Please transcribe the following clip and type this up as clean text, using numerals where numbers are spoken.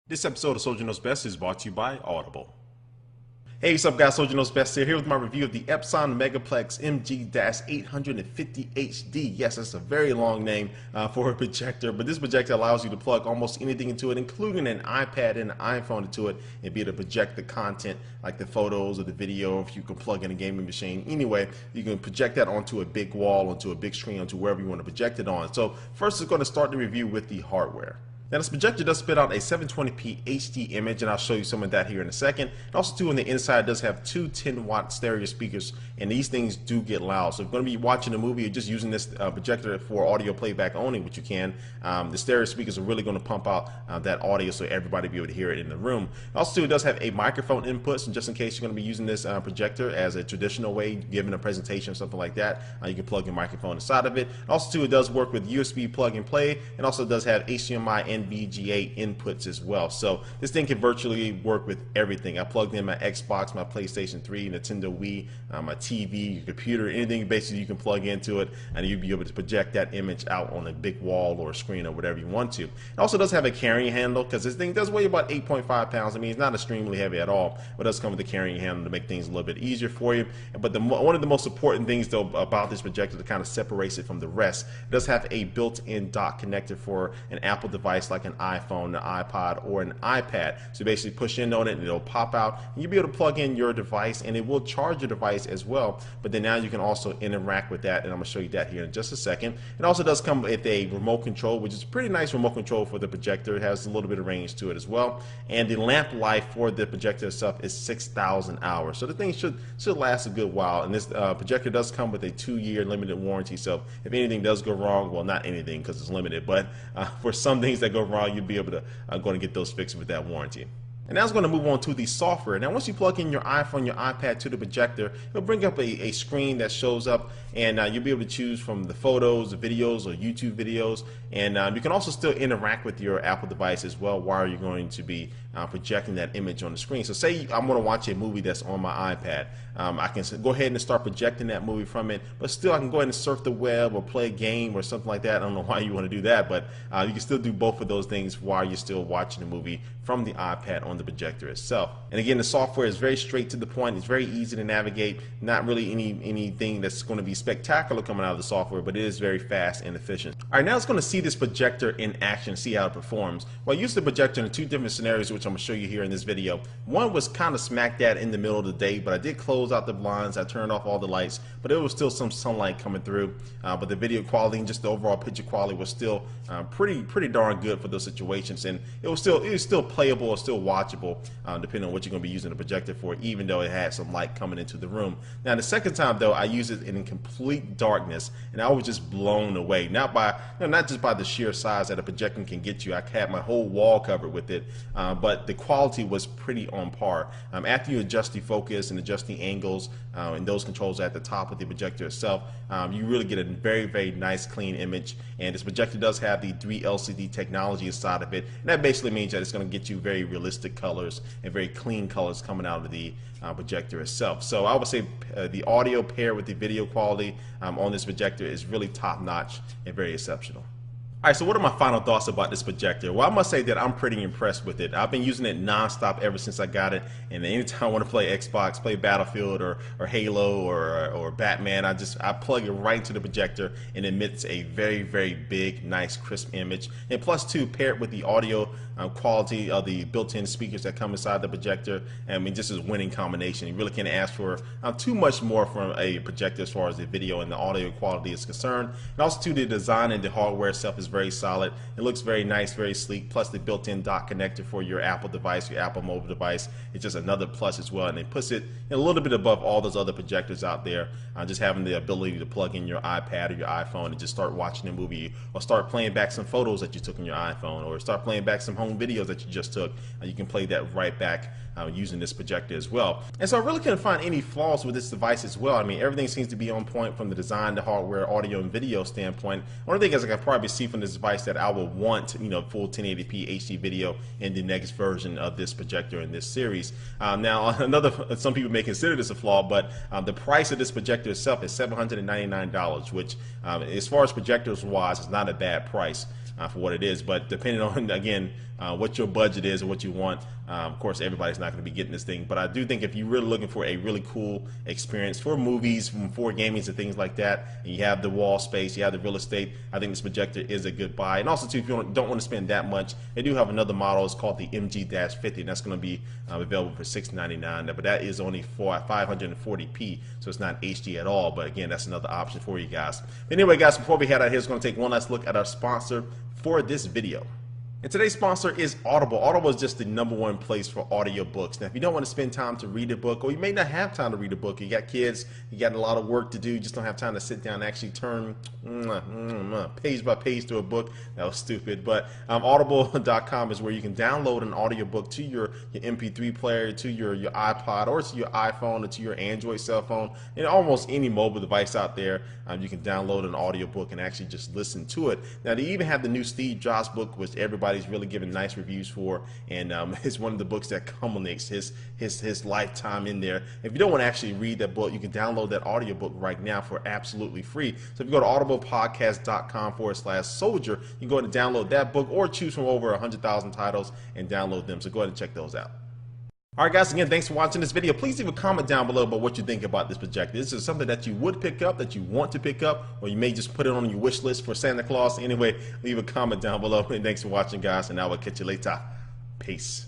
This episode of Soldier Knows Best is brought to you by Audible. Hey, what's up guys, Soldier Knows Best here with my review of the Epson Megaplex MG-850HD. Yes, that's a very long name for a projector, but this projector allows you to plug almost anything into it, including an iPad and an iPhone into it, and be able to project the content like the photos or the video. If you can plug in a gaming machine, anyway, you can project that onto a big wall, onto a big screen, onto wherever you want to project it on. So first, we're going to start the review with the hardware. Now this projector does spit out a 720p HD image, and I'll show you some of that here in a second. And also too, on the inside, it does have two 10-watt stereo speakers, and these things do get loud. So if you're going to be watching a movie or just using this projector for audio playback only, which you can, the stereo speakers are really going to pump out that audio so everybody will be able to hear it in the room. Also too, it does have a microphone input, so just in case you're going to be using this projector as a traditional way, giving a presentation or something like that, you can plug your microphone inside of it. Also too, it does work with USB plug and play, and also does have HDMI and VGA inputs as well. So this thing can virtually work with everything. I plugged in my Xbox, my PlayStation 3, Nintendo Wii, my TV, your computer, anything basically you can plug into it, and you'll be able to project that image out on a big wall or a screen or whatever you want to. It also does have a carrying handle, because this thing does weigh about 8.5 pounds. I mean, it's not extremely heavy at all, but it does come with a carrying handle to make things a little bit easier for you. But one of the most important things though about this projector that kind of separates it from the rest, it does have a built-in dock connector for an Apple device like an iPhone, an iPod, or an iPad. So basically push in on it and it'll pop out, and you'll be able to plug in your device, and it will charge your device as well. But then now you can also interact with that, and I'm going to show you that here in just a second. It also does come with a remote control, which is a pretty nice remote control for the projector. It has a little bit of range to it as well, and the lamp life for the projector itself is 6,000 hours. So the thing should last a good while, and this projector does come with a 2-year limited warranty. So if anything does go wrong, well, not anything because it's limited, but for some things that go wrong, you'll be able to go and get those fixed with that warranty. And now it's going to move on to the software. Now once you plug in your iPhone, your iPad to the projector, it'll bring up a screen that shows up, and you'll be able to choose from the photos, the videos, or YouTube videos. And you can also still interact with your Apple device as well while you're going to be projecting that image on the screen. So say I'm going to watch a movie that's on my iPad. I can go ahead and start projecting that movie from it, but still I can go ahead and surf the web or play a game or something like that. I don't know why you want to do that, but you can still do both of those things while you're still watching the movie from the iPad on the projector itself. And again, the software is very straight to the point. It's very easy to navigate. Not really anything that's going to be spectacular coming out of the software, but it is very fast and efficient. All right, now it's going to see this projector in action, see how it performs. Well, I used the projector in 2 different scenarios, which I'm going to show you here in this video. One was kind of smack dab in the middle of the day, but I did close out the blinds. I turned off all the lights, but there was still some sunlight coming through. But the video quality and just the overall picture quality was still pretty darn good for those situations, and it was still playable or still watchable, depending on what you're going to be using the projector for, even though it had some light coming into the room. Now the second time though, I used it in complete darkness, and I was just blown away. Not just by the sheer size that a projector can get you. I had my whole wall covered with it, but the quality was pretty on par. After you adjust the focus and adjust the angles and those controls at the top of the projector itself, you really get a very nice clean image. And this projector does have the 3 LCD technology inside of it, and that basically means that it's going to get you very realistic colors and very clean colors coming out of the projector itself. So I would say the audio paired with the video quality on this projector is really top notch and very exceptional. Alright, so what are my final thoughts about this projector? Well, I must say that I'm pretty impressed with it. I've been using it non-stop ever since I got it, and anytime I want to play Xbox, play Battlefield or Halo or Batman, I plug it right into the projector, and it emits a very big, nice, crisp image. And plus too, paired with the audio quality of the built-in speakers that come inside the projector, I mean, just is a winning combination. You really can't ask for too much more from a projector as far as the video and the audio quality is concerned. And also too, the design and the hardware itself is very solid. It looks very nice, very sleek, plus the built-in dock connector for your Apple device, your Apple mobile device. It's just another plus as well, and it puts it a little bit above all those other projectors out there. Just having the ability to plug in your iPad or your iPhone and just start watching a movie, or start playing back some photos that you took in your iPhone, or start playing back some home videos that you just took. You can play that right back using this projector as well. And so I really couldn't find any flaws with this device as well. I mean, everything seems to be on point from the design, the hardware, audio, and video standpoint. Only thing is I can probably see from this device that I would want, full 1080p HD video in the next version of this projector in this series. Now, some people may consider this a flaw, but the price of this projector itself is $799, which, as far as projectors wise, is not a bad price. for what it is. But depending on, again, what your budget is or what you want, of course, everybody's not going to be getting this thing. But I do think if you're really looking for a really cool experience for movies, for gaming and things like that, and you have the wall space, you have the real estate, I think this projector is a good buy. And also, too, if you don't want to spend that much, they do have another model. It's called the MG-50, and that's going to be available for $699. But that is only for 540p, so it's not HD at all. But again, that's another option for you guys. Anyway, guys, before we head out here, we're going to take one last look at our sponsor for this video. And today's sponsor is Audible. Audible is just the #1 place for audiobooks. Now, if you don't want to spend time to read a book, or you may not have time to read a book, you got kids, you got a lot of work to do, you just don't have time to sit down and actually turn page by page through a book. That was stupid. But Audible.com is where you can download an audiobook to your MP3 player, to your iPod, or to your iPhone, or to your Android cell phone, and almost any mobile device out there. You can download an audiobook and actually just listen to it. Now, they even have the new Steve Jobs book, which everybody's really giving nice reviews for, and it's one of the books that culminates his lifetime in there. If you don't want to actually read that book, you can download that audiobook right now for absolutely free. So if you go to audiblepodcast.com/soldier, you can go ahead and download that book, or choose from over 100,000 titles and download them. So go ahead and check those out. Alright guys, again, thanks for watching this video. Please leave a comment down below about what you think about this projector. This is something that you would pick up, that you want to pick up, or you may just put it on your wish list for Santa Claus. Anyway, leave a comment down below, and thanks for watching, guys, and I will catch you later. Peace.